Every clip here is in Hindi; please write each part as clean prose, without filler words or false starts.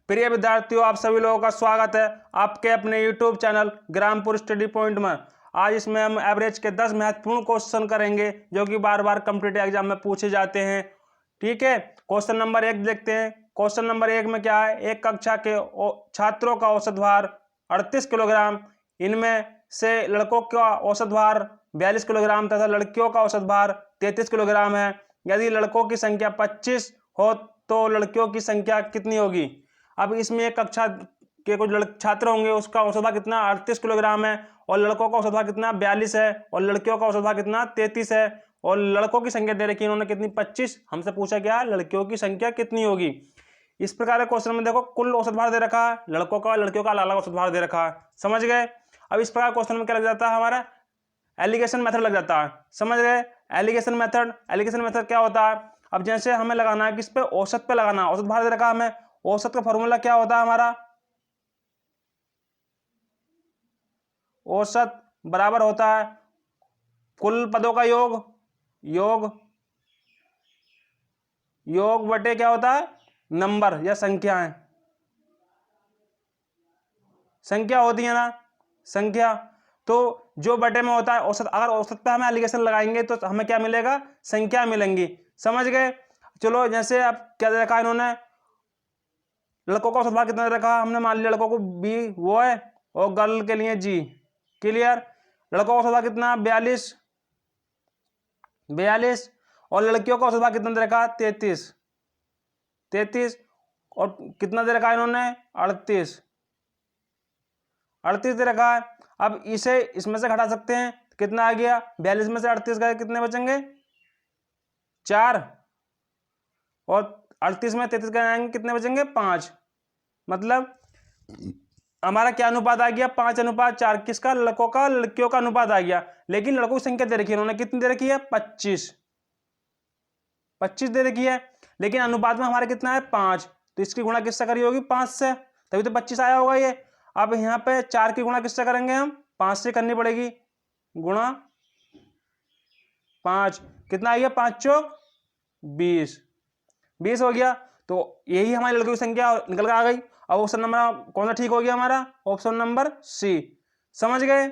प्रिय विद्यार्थियों, आप सभी लोगों का स्वागत है आपके अपने YouTube channel Grampur study point में। आज इसमें हम एवरेज के 10 महत्वपूर्ण क्वेश्चन करेंगे जो कि बार बार कॉम्पिटिटिव एग्जाम में पूछे जाते हैं। ठीक है, क्वेश्चन नंबर 1 देखते हैं। क्वेश्चन नंबर 1 में क्या है, एक कक्षा के छात्रों का औसत भार 38 किलोग्राम, इनमें से लड़कों का औसत भार 42 किलोग्राम तथा लड़कियों का औसत भार 33 किलोग्राम है। यदि लड़कों की संख्या 25 हो तो लड़कियों की संख्या कितनी होगी। अब इसमें एक कक्षा के कुछ छात्र होंगे, उसका औसत भार कितना 38 किलोग्राम है और लड़कों का औसत भार कितना 42 है और लड़कियों का औसत भार कितना 33 है और लड़कों की संख्या दे रखी है इन्होंने कितनी 25। हमसे पूछा क्या, लड़कियों की संख्या कितनी होगी। इस प्रकार के क्वेश्चन में देखो कुल औसत भार दे रखा है, लड़कों का लड़कियों का अलग अलग औसत भार दे रखा है। समझ गए। अब इस प्रकार क्वेश्चन में क्या लग जाता है, हमारा एलिगेशन मेथड लग जाता है। समझ गए। एलिगेशन मेथड क्या होता है, अब जैसे हमें लगाना है किस पे, औसत पे लगाना है। औसत भार दे रखा है हमें, औसत का फॉर्मूला क्या होता है हमारा, औसत बराबर होता है कुल पदों का योग बटे क्या होता है, नंबर या संख्याएं। संख्या होती है ना, संख्या। तो जो बटे में होता है औसत, अगर औसत पे हमें एलिगेशन लगाएंगे तो हमें क्या मिलेगा, संख्या मिलेंगी। समझ गए। चलो, जैसे अब क्या दे रखा है इन्होंने, लड़कों का औसत भार कितना दे रखा है, हमने मान लिया लड़कों को बी वो है और गर्ल के लिए जी। क्लियर। लड़कों का औसत भार कितना 42 और लड़कियों का औसत भार कितना दे रखा है 33 और कितना दे रखा है इन्होंने 38 दे रखा है। अब इसे इसमें से घटा सकते हैं, कितना आ गया 42 में से 38 गए, कितने बचेंगे 4 और 38 में 33 गए कितने बचेंगे 5। मतलब हमारा क्या अनुपात आ गया 5:4। किसका, लड़कों का लड़कियों का अनुपात आ गया। लेकिन लड़कों की संख्या दे रखी है इन्होंने, कितनी दे रखी है 25 दे रखी है, लेकिन अनुपात में हमारे कितना है 5। तो इसकी गुणा किससे करी होगी 5 से, तभी तो 25 आया होगा ये। अब यहाँ पे 4 की गुणा किससे करेंगे हम, 5 से करनी पड़ेगी। गुणा 5 कितना आ गया 5 चौक 20 हो गया। तो यही हमारी लड़कियों की संख्या निकल कर आ गई। अब ऑप्शन नंबर कौन सा ठीक हो गया हमारा, ऑप्शन नंबर सी। समझ गए।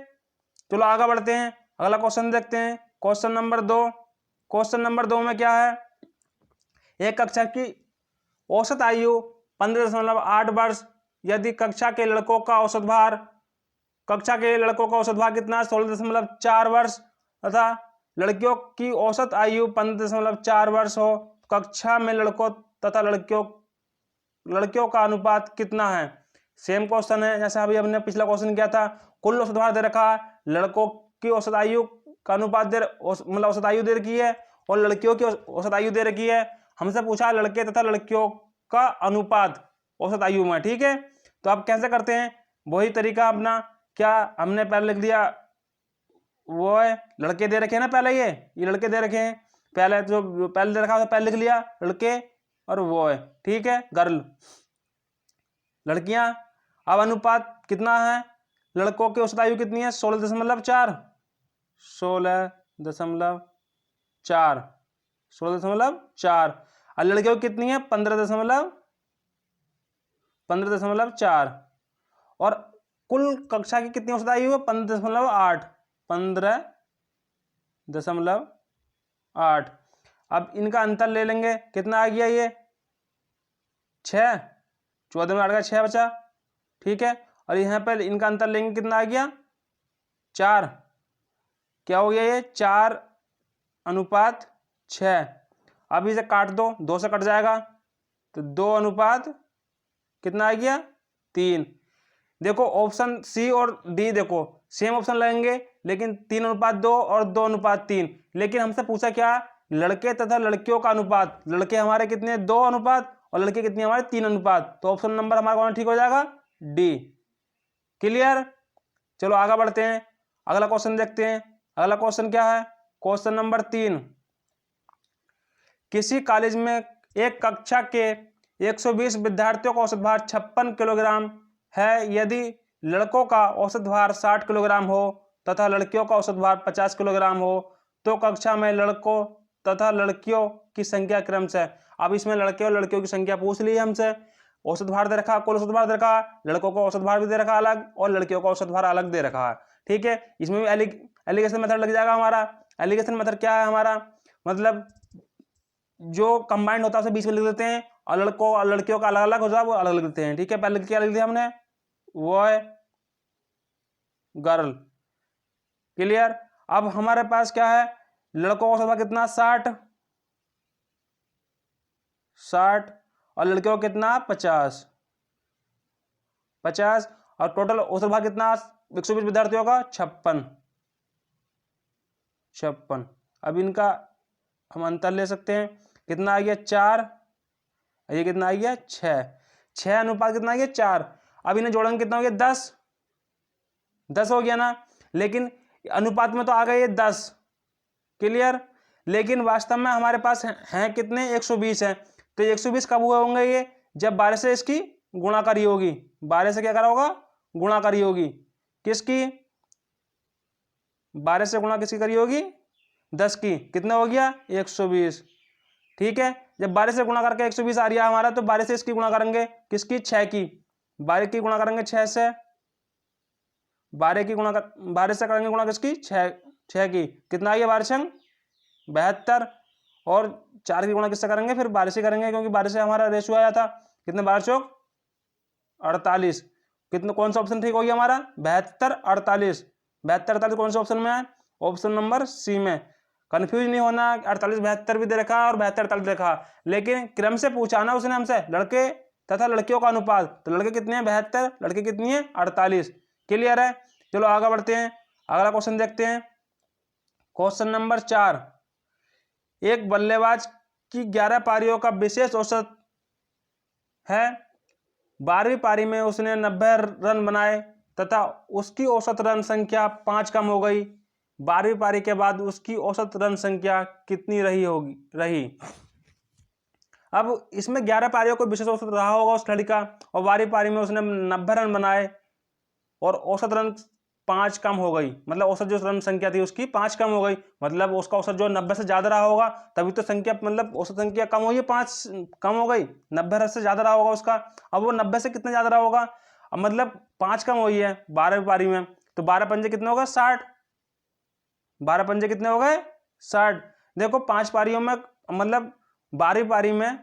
चलो आगे बढ़ते हैं, अगला क्वेश्चन देखते हैं। क्वेश्चन नंबर 2 में क्या है, एक कक्षा की औसत आयु 15.8 वर्ष। यदि कक्षा के लड़कों का औसत भार कितना 16.4 वर्ष तथा लड़कियों की औसत आयु 15.4 वर्ष हो, कक्षा में लड़कों तथा लड़कियों का अनुपात कितना है। सेम क्वेश्चन है जैसे अभी हमने पिछला क्वेश्चन किया था। कुल औसत भार दे रखा है, लड़कों की औसत आयु का अनुपात मतलब औसत आयु दे रखी है और लड़कियों की औसत आयु दे रखी है। हमसे पूछा लड़के तथा लड़कियों का अनुपात औसत आयु में। ठीक है, तो आप कैसे करते हैं, वही तरीका अपना, क्या हमने पहले लिख दिया, वो है लड़के दे रखे हैं ना, पहले ये लड़के दे रखे हैं, पहले जो पहले दे रखा था पहले लिख लिया लड़के और वो है, ठीक है, गर्ल लड़कियां। अब अनुपात कितना है, लड़कों की औसत आयु कितनी है 16.4 और लड़कियों की कितनी है 15.4 और कुल कक्षा की कितनी औसत आयु है 15.8। अब इनका अंतर ले लेंगे, कितना आ गया ये 6, 14 में 8 का 6 बचा। ठीक है, और यहाँ पर इनका अंतर लेंगे, कितना आ गया 4। क्या हो गया ये 4:6। अब इसे काट दो, 2 से कट जाएगा तो 2 कितना आ गया 3। देखो ऑप्शन सी और डी, देखो सेम ऑप्शन लेंगे लेकिन 3:2 और 2:3। लेकिन हमसे पूछा क्या, लड़के तथा लड़कियों का अनुपात। लड़के हमारे कितने 2 अनुपात और लड़के कितने हमारे 3 अनुपात। तो ऑप्शन नंबर हमारा कौन ठीक हो जाएगा, डी। क्लियर। चलो आगे बढ़ते हैं, अगला क्वेश्चन देखते हैं। अगला क्वेश्चन क्या है, क्वेश्चन नंबर 3। किसी कॉलेज में एक कक्षा के 120 विद्यार्थियों का औसत भार 56 किलोग्राम है। यदि लड़कों का औसत भार 60 किलोग्राम हो तथा लड़कियों का औसत भार 50 किलोग्राम हो तो कक्षा में लड़कों तथा लड़कियों की संख्या क्रमशः। अब इसमें लड़के और लड़कियों की संख्या पूछ ली हमसे। औसत भार दे रखा है, कुल औसत भार दे रखा है, लड़कों को औसत भार भी दे रखा है अलग और लड़कियों को औसत भार अलग दे रखा है। ठीक है, इसमें भी एलिगेशन मेथड लग जाएगा हमारा। एलिगेशन मेथड क्या है हमारा, मतलब जो कंबाइंड होता है उसे बीच में लिख देते हैं और लड़कों और लड़कियों का अलग अलग हो जाए वो अलग लिख देते हैं। ठीक है, पहले क्या लिख दिया हमने, बॉय गर्ल। क्लियर। अब हमारे पास क्या है, लड़कों का औसत भार कितना 60 और लड़कियों का कितना 50 और टोटल औसत भार कितना 120 विद्यार्थियों का 56। अब इनका हम अंतर ले सकते हैं, कितना आ गया 4, ये कितना आ गया 6 अनुपात कितना आ गया 4। अब इन्हें जोड़ेंगे कितना हो गया 10 हो गया ना, लेकिन अनुपात में तो आ गए ये 10। क्लियर। लेकिन वास्तव में हमारे पास हैं कितने 120 है, तो 120 कब हुए होंगे ये, जब 12 से इसकी गुणाकारी होगी। 12 से क्या करा होगा, गुणाकारी होगी। किसकी, 12 से गुणा किसकी करी होगी, 10 की। कितना हो गया 120। ठीक है, जब 12 से गुणा करके 120 आ रहा हमारा, तो 12 से इसकी गुणा करेंगे किसकी, 6 की। 12 की गुणा करेंगे 6 से, 12 से करेंगे गुणा किसकी, 6 की। कितना आ गया 12 72 और 4 की गुणा किससे करेंगे, फिर 12 से करेंगे क्योंकि 12 से हमारा रेशियो आया था। कितने 12 48। कितने, कौन सा ऑप्शन ठीक हो गया हमारा, 72 48। 72 48 कौन से ऑप्शन में है, ऑप्शन नंबर सी में। कंफ्यूज नहीं होना, 48 72 भी दे रखा और 72 48 देखा, लेकिन क्रम से पूछा ना उसने हमसे, लड़के तथा लड़कियों का अनुपात। तो लड़के कितने हैं 72, लड़के कितनी है 48। क्लियर है। चलो आगे बढ़ते हैं, अगला क्वेश्चन देखते हैं। क्वेश्चन नंबर 4, एक बल्लेबाज की 11 पारियों का विशेष औसत है। 12वीं पारी में उसने 90 रन बनाए तथा उसकी औसत रन संख्या 5 कम हो गई। 12वीं पारी के बाद उसकी औसत रन संख्या कितनी रही। अब इसमें 11 पारियों को विशेष औसत रहा होगा उस खिलाड़ी का, और 12वीं पारी में उसने 90 रन बनाए और औसत रन 5 कम हो गई। मतलब औसत जो रन संख्या थी उसकी 5 कम हो गई, मतलब उसका औसत जो 90 से ज्यादा रहा होगा, तभी तो संख्या, मतलब औसत संख्या कम हुई है, 5 कम हो गई, 90 रन से ज्यादा रहा होगा उसका। अब वो 90 से कितना ज्यादा रहा होगा, अब मतलब 5 कम हुई है 12वीं पारी में, तो 12 पंजे कितने हो गए 60। 12 पंजे कितने हो गए 60। देखो 5 पारियों में, मतलब 12वीं पारी में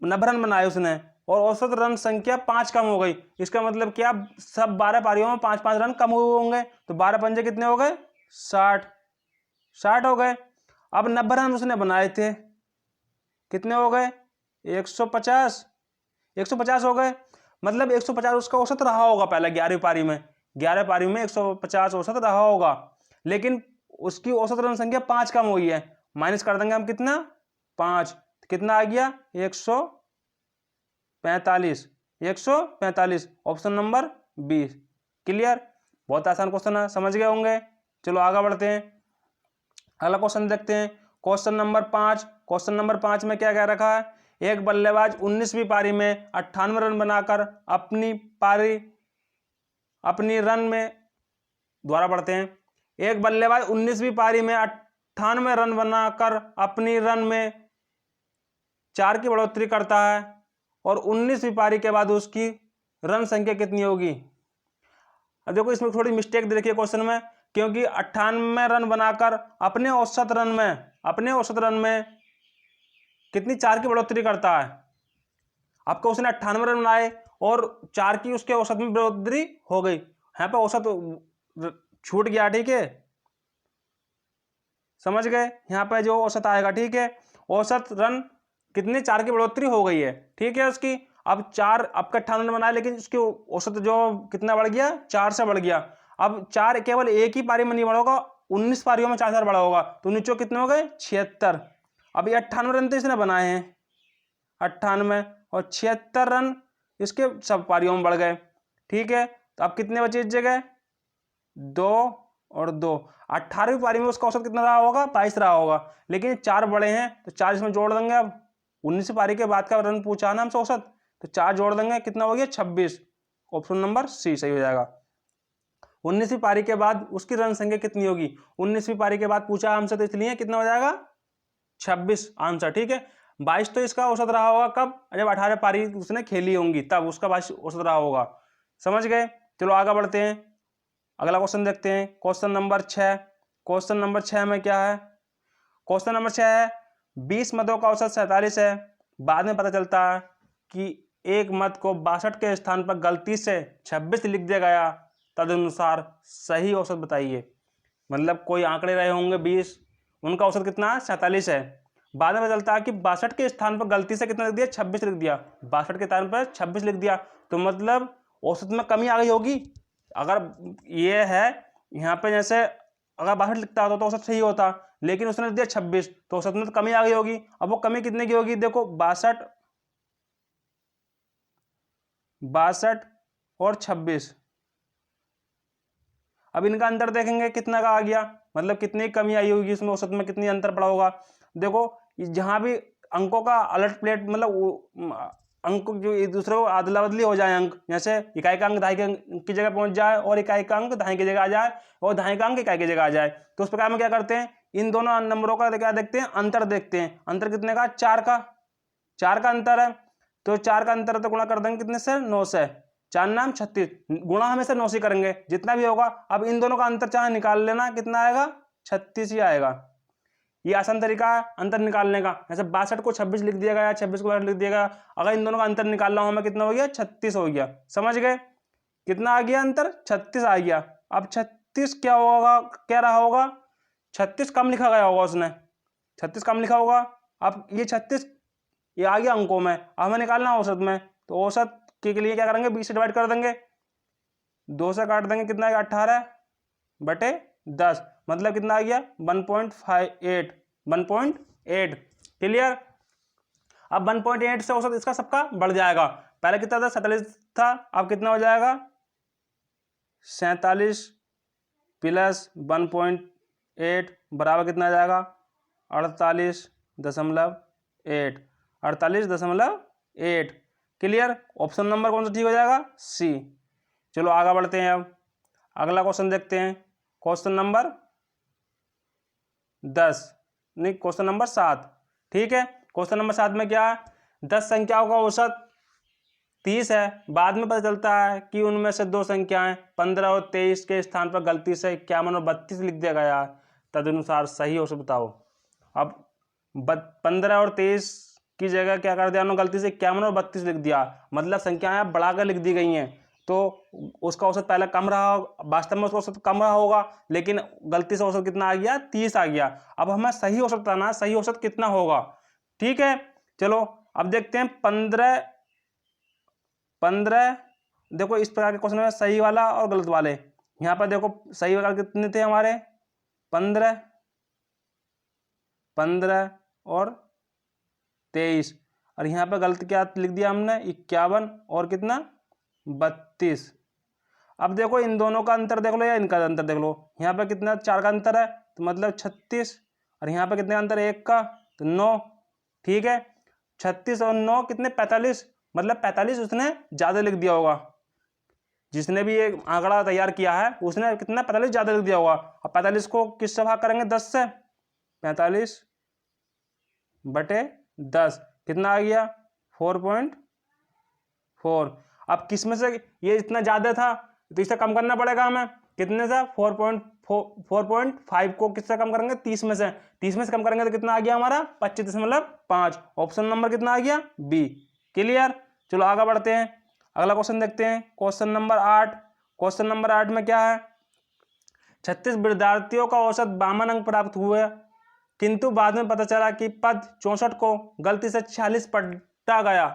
90 रन बनाए उसने और औसत रन संख्या 5 कम हो गई। इसका मतलब क्या, सब 12 पारियों में 5-5 रन कम हुए होंगे, तो 12 पंजे कितने हो गए 60 हो गए। अब 90 रन उसने बनाए थे, कितने हो गए 150 हो गए। मतलब 150 उसका औसत रहा होगा पहले 11वीं पारी में, 11 पारी में 150 औसत रहा होगा, लेकिन उसकी औसत रन संख्या 5 कम हुई है। माइनस कर देंगे हम कितना 5, कितना आ गया 145 ऑप्शन नंबर 20। क्लियर। बहुत आसान क्वेश्चन है, समझ गए होंगे। चलो आगे बढ़ते हैं, अगला क्वेश्चन देखते हैं। क्वेश्चन नंबर 5, क्वेश्चन नंबर 5 में क्या कह रखा है, एक बल्लेबाज 19वीं पारी में 98 रन बनाकर अपनी रन में, दोबारा पढ़ते हैं, एक बल्लेबाज 19वीं पारी में 98 रन बनाकर अपनी रन में 4 की बढ़ोतरी करता है और 19वीं पारी के बाद उसकी रन संख्या कितनी होगी। अब देखो इसमें थोड़ी मिस्टेक दे रखी है क्वेश्चन में, क्योंकि 98 रन बनाकर अपने औसत रन में कितनी 4 की बढ़ोतरी करता है। आपको उसने 98 रन बनाए और 4 की उसके औसत में बढ़ोतरी हो गई, यहाँ पे औसत छूट गया। ठीक है, समझ गए, यहाँ पे जो औसत आएगा, ठीक है, औसत रन कितनी 4 की बढ़ोतरी हो गई है। ठीक है, उसकी अब 4, आपका 98 रन बनाए, लेकिन उसकी औसत जो कितना बढ़ गया 4 से बढ़ गया। अब 4 केवल एक ही पारी में नहीं बढ़ा होगा, 19 पारियों में 4 से बढ़ा होगा, तो नीचे कितने हो गए 76। अब ये 98 रन तो इसने बनाए हैं, 98 और 76 रन इसके सब पारियों में बढ़ गए। ठीक है, तो अब कितने बचे इस जगह 2 और 2। 18वीं पारी में उसका औसत कितना रहा होगा 22 रहा होगा, लेकिन 4 बड़े हैं तो 4 इसमें जोड़ देंगे। अब 19वीं पारी के बाद का रन पूछा ना हमसे औसत, तो 4 जोड़ देंगे, कितना हो गया 26। ऑप्शन नंबर सी सही हो जाएगा। 19वीं पारी के बाद उसकी रन संख्या कितनी होगी, 19वीं पारी के बाद पूछा हमसे, तो इसलिए कितना हो जाएगा 26 आंसर। ठीक है, 22 तो इसका औसत रहा होगा कब, जब 18 पारी उसने खेली होंगी तब उसका 22 औसत रहा होगा। समझ गए। चलो आगे बढ़ते हैं, अगला क्वेश्चन देखते हैं। Question number 6। क्वेश्चन नंबर 6 में क्या है? क्वेश्चन नंबर 6 है 20 मतों का औसत 47 है। बाद में पता चलता है कि एक मत को 62 के स्थान पर गलती से 26 लिख दिया गया, तदनुसार सही औसत बताइए। मतलब कोई आंकड़े रहे होंगे 20, उनका औसत कितना है? 47 है। बाद में पता चलता है कि 62 के स्थान पर गलती से कितना लिख दिया? 26 लिख दिया। 62 के स्थान पर 26 लिख दिया, तो मतलब औसत में कमी आ गई होगी। अगर ये है यहाँ पे, जैसे अगर 62 लिखता होता तो औसत सही होता, लेकिन उसने लिख दिया 26, तो औसत में तो कमी आ गई होगी। अब वो कमी कितने की होगी? देखो 62 और 26, अब इनका अंतर देखेंगे कितना का आ गया, मतलब कितनी कमी आई होगी इसमें, औसत में कितनी अंतर पड़ा होगा। देखो जहां भी अंकों का अलट प्लेट, मतलब अंक जो एक दूसरे को अदला बदली हो जाए, अंक जैसे इकाई का अंक दहाई की जगह पहुंच जाए और इकाई का अंक दहाई की जगह आ जाए और दहाई का अंक इकाई की जगह आ जाए, तो उस प्रकार में क्या करते हैं, इन दोनों नंबरों का क्या देखते हैं? अंतर देखते हैं। अंतर कितने का? 4 का। 4 का अंतर है, तो 4 का अंतर है तो गुणा कर देंगे कितने से? 9 से। 4 नाम 36, गुणा हमेशा 9 से करेंगे जितना भी होगा। अब इन दोनों का अंतर चाहे निकाल लेना, कितना आएगा? 36 ही आएगा। ये आसान तरीका है अंतर निकालने का। जैसे 62 को 26 लिख दिया गया, 26 को 62 लिख दिया गया, अगर इन दोनों का अंतर निकालना हो हमें, कितना हो गया? 36 हो गया। समझ गए? कितना आ गया अंतर? 36 आ गया। अब 36 क्या होगा, क्या रहा होगा? 36 कम लिखा गया होगा उसने, 36 कम लिखा होगा। अब ये 36 ये आ गया अंकों में, अब हमें निकालना है औसत में, तो औसत के लिए क्या करेंगे? 20 से डिवाइड कर देंगे, 2 से काट देंगे, कितना आएगा? 18/10, मतलब कितना आ गया? 1.58, 1.8। क्लियर। अब 1.8 से औसत इसका सबका बढ़ जाएगा। पहले कितना था? 47 था, अब कितना हो जाएगा? 47 प्लस 1.8 बराबर कितना आ जाएगा? 48.8, 48.8। क्लियर। ऑप्शन नंबर कौन सा ठीक हो जाएगा? सी। चलो आगे बढ़ते हैं। अब अगला क्वेश्चन देखते हैं। क्वेश्चन नंबर 10, नहीं क्वेश्चन नंबर 7। ठीक है। क्वेश्चन नंबर 7 में क्या है? 10 संख्याओं का औसत 30 है। बाद में पता चलता है कि उनमें से 2 संख्याएं 15 और 23 के स्थान पर गलती से 51 और 32 लिख दिया गया, तदनुसार सही औसत बताओ। अब 15 और 23 की जगह क्या कर दिया उन्होंने? गलती से 51 और 32 लिख दिया, मतलब संख्याएं बढ़ाकर लिख दी गई हैं, तो उसका औसत पहले कम रहा, वास्तव में उसका औसत कम रहा होगा, लेकिन गलती से औसत कितना आ गया? 30 आ गया। अब हमें सही औसत बताना है, सही औसत कितना होगा। ठीक है। चलो अब देखते हैं 15 देखो इस प्रकार के क्वेश्चन में सही वाला और गलत वाले। यहाँ पर देखो सही वाला कितने थे हमारे? 15 और 23, और यहाँ पे गलत क्या लिख दिया हमने? 51 और कितना? 32। अब देखो इन दोनों का अंतर देख लो या इनका अंतर देख लो। यहाँ पे कितना? 4 का अंतर है, तो मतलब 36, और यहाँ पे कितने अंतर है? 1 का, तो 9। ठीक है। 36 और 9 कितने? 45, मतलब 45 उसने ज़्यादा लिख दिया होगा। जिसने भी ये आंकड़ा तैयार किया है उसने कितना? 45 ज़्यादा लिख दिया होगा। अब 45 को किससे भाग करेंगे? 10 से। 45/10 कितना आ गया? 4.4। अब किस में से ये इतना ज़्यादा था, तो इसे कम करना पड़ेगा हमें। कितने से? 4.5 को किससे कम करेंगे? 30 में से। 30 में से कम करेंगे तो कितना आ गया हमारा? 25.5। ऑप्शन नंबर कितना आ गया? बी। क्लियर। चलो आगे बढ़ते हैं, अगला क्वेश्चन देखते हैं। Question number 8। क्वेश्चन नंबर 8 में क्या है? 36 विद्यार्थियों का औसत 52 अंक प्राप्त हुए, किंतु बाद में पता चला कि पद 64 को गलती से 46 पढ़ा गया,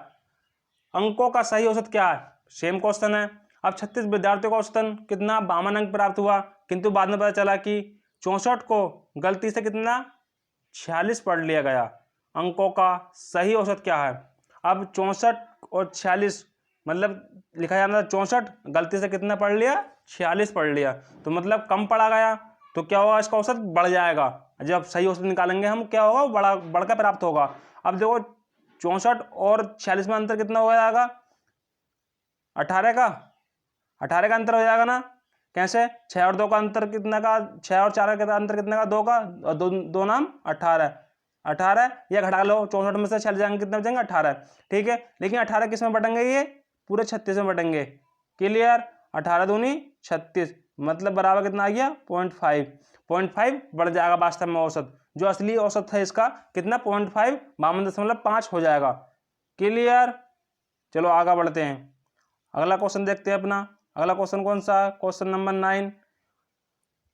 अंकों का सही औसत क्या है? सेम क्वेश्चन है। अब 36 विद्यार्थियों का औसतन कितना? 52 अंक प्राप्त हुआ, किंतु बाद में पता चला कि 64 को गलती से कितना? 46 पढ़ लिया गया, अंकों का सही औसत क्या है? अब 64 और 46, मतलब लिखा जाता है 64, गलती से कितना पढ़ लिया? 46 पढ़ लिया, तो मतलब कम पढ़ा गया, तो क्या होगा? इसका औसत बढ़ जाएगा। जब सही औसत निकालेंगे हम, क्या होगा? बढ़कर प्राप्त होगा। अब देखो 64 और 46 में अंतर कितना हो जाएगा? 18 का, 18 का अंतर हो जाएगा ना। कैसे? 6 और 2 का अंतर कितना का? 6 और 4 का अंतर कितने का? 2 का, और दो नाम 18। 18, या घटा लो 64 में से चल जाएंगे, कितने बचेंगे 18, ठीक है। लेकिन 18 किस में बटेंगे, ये पूरे 36 में बटेंगे। क्लियर, 18 दूनी 36, मतलब बराबर कितना आ गया 0.5 बढ़ जाएगा वास्तव में औसत, जो असली औसत है इसका कितना 0.5 52.5 हो जाएगा। क्लियर, चलो आगे बढ़ते हैं, अगला क्वेश्चन देखते हैं अपना। अगला क्वेश्चन कौन सा, क्वेश्चन नंबर 9।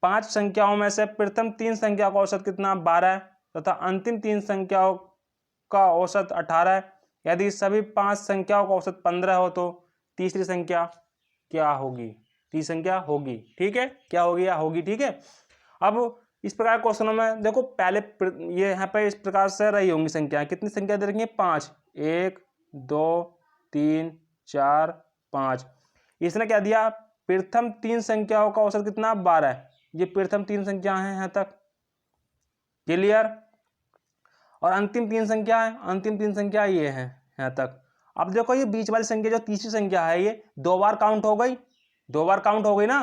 5 संख्याओं में से प्रथम 3 संख्या का औसत कितना 12 तथा अंतिम 3 संख्याओं का औसत 18 है। यदि सभी 5 संख्याओं का औसत 15 हो तो तीसरी संख्या क्या होगी, तीसरी संख्या होगी, ठीक है, क्या होगी या होगी, ठीक है। अब इस प्रकार क्वेश्चनों में देखो पहले ये यहाँ पे इस प्रकार से रही होंगी संख्याएं, कितनी संख्या दे रखी है 5, 1 2 3 4 5। इसने क्या दिया, प्रथम 3 संख्याओं का औसत कितना 12 है, ये प्रथम 3 संख्या है यहाँ तक। क्लियर, और अंतिम 3 संख्या है, अंतिम 3 संख्या ये है यहाँ तक। अब देखो ये बीच वाली संख्या जो तीसरी संख्या है ये 2 बार काउंट हो गई, 2 बार काउंट हो गई ना।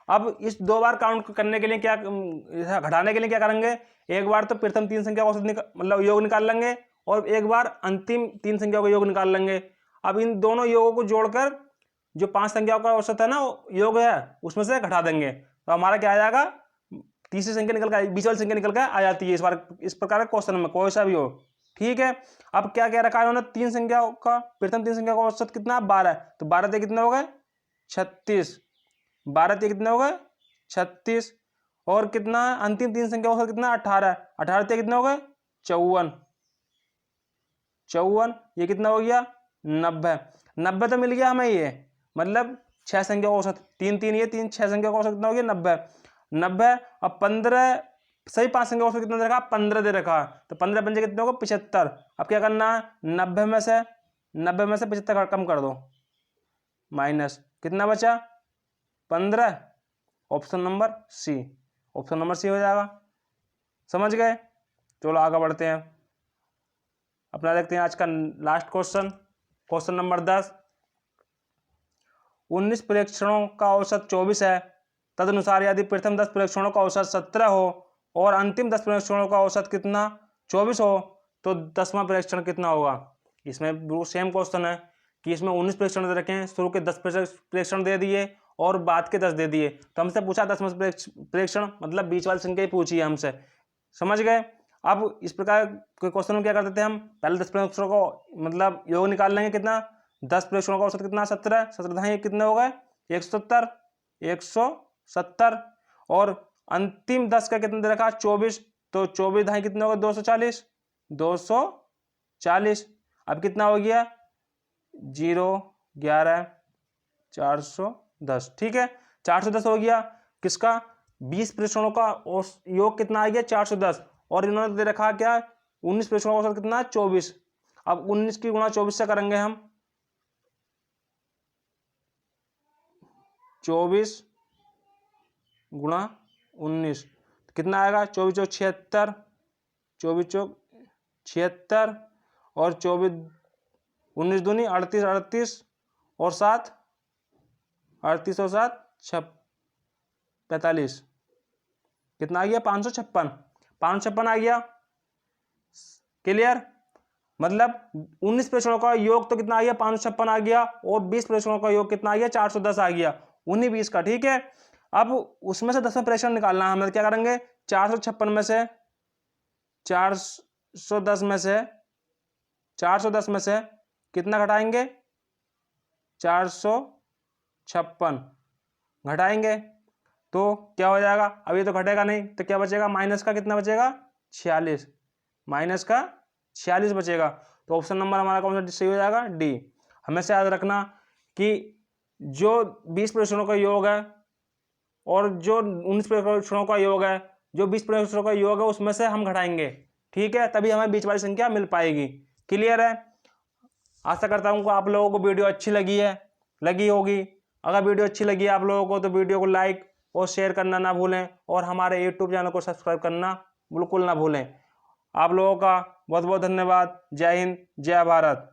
अब इस 2 बार काउंट करने के लिए क्या, घटाने के लिए क्या करेंगे, एक बार तो प्रथम 3 संख्या का औसत मतलब योग निकाल लेंगे और एक बार अंतिम 3 संख्या का योग निकाल लेंगे। अब इन दोनों योगों को जोड़कर जो 5 संख्याओं का औसत है ना योग है उसमें से घटा देंगे, तो हमारा क्या आ जाएगा, तीसरी संख्या निकल कर, बीच वाली संख्या निकल कर आ जाती है इस बार इस प्रकार के क्वेश्चन में कोई सा भी हो, ठीक है। अब क्या क्या रखा है उन्होंने, 3 संख्याओं का, प्रथम 3 संख्या का औसत कितना 12, तो 12 से कितने हो गए 36, 12 से कितने हो गए 36, और कितना अंतिम 3 संख्या औसत कितना 18, 18 से कितने हो गए 54, 54, ये कितना हो गया 90, 90 तो मिल गया हमें ये, मतलब 6 संख्या का औसत, 3 3 ये 3 6 संख्या का औसत कितना हो गया 90, 90। अब 15 सही 5 संख्या का औसत कितना दे रखा, 15 दे रखा, तो 15 पंजे कितने होगा 75। अब क्या करना है, 90 में से 75 कम कर दो, माइनस कितना बचा 15, option number C, option number C हो जाएगा। समझ गए, चलो आगे बढ़ते हैं अपना, देखते हैं आज का लास्ट क्वेश्चन, क्वेश्चन नंबर 10। 19 परीक्षणों का औसत 24 है, तदनुसार यदि प्रथम 10 परीक्षणों का औसत 17 हो और अंतिम 10 परीक्षणों का औसत कितना 24 हो तो 10वां परीक्षण कितना होगा। इसमें सेम क्वेश्चन है कि इसमें 19 परीक्षण दे रखे हैं, शुरू के 10 परीक्षण दे दिए और बाद के 10 दे दिए, तो हमसे पूछा 10वां परीक्षण, मतलब बीच वाली संख्या ही पूछी है हमसे। समझ गए। अब इस प्रकार के क्वेश्चन में क्या करते थे हम, पहले 10 परीक्षणों को मतलब योग निकाल लेंगे, कितना 10 परीक्षणों का औसत कितना 17, 17 कितने हो गए 170, 170, और अंतिम 10 का कितना दे रखा 24, तो 24 ढाई कितने हो गए 240, 240। अब कितना हो गया 0 11 410, ठीक है 410 हो गया। किसका 20 परीक्षणों का योग कितना आ गया 410, और इन्होंने दे रखा क्या 19 परीक्षणों का औसत कितना 24। अब 19 की गुणा 24 से करेंगे हम, 24 गुणा 19 कितना आएगा 24 चौक 76, 24 चौक 76, और 24 19 दूनी 38, 38 और 7 38 और 7 45, कितना आ गया 556, 556 आ गया। क्लियर, मतलब 19 परीक्षणों का योग तो कितना आ गया 556 आ गया, और 20 परीक्षणों का योग कितना आ गया 410 आ गया, 19 20 का, ठीक है। अब उसमें से 10वां परीक्षण निकालना है हमें, क्या करेंगे 456 में से 410 में से 410 में से कितना घटाएंगे 456 घटाएंगे तो क्या हो जाएगा, अब ये तो घटेगा नहीं तो क्या बचेगा, माइनस का कितना बचेगा 46, माइनस का 46 बचेगा। तो ऑप्शन नंबर हमारा कौन सा सही हो जाएगा, डी। हमेशा याद रखना कि जो 20 परीक्षणों का योग है और जो 19 परीक्षणों का योग है, जो 20 परीक्षणों का योग है उसमें से हम घटाएंगे, ठीक है, तभी हमें बीच वाली संख्या मिल पाएगी। क्लियर है। आशा करता हूँ आप लोगों को वीडियो अच्छी लगी होगी। अगर वीडियो अच्छी लगी है आप लोगों को तो वीडियो को लाइक और शेयर करना ना भूलें, और हमारे यूट्यूब चैनल को सब्सक्राइब करना बिल्कुल ना भूलें। आप लोगों का बहुत बहुत धन्यवाद। जय हिंद, जय भारत।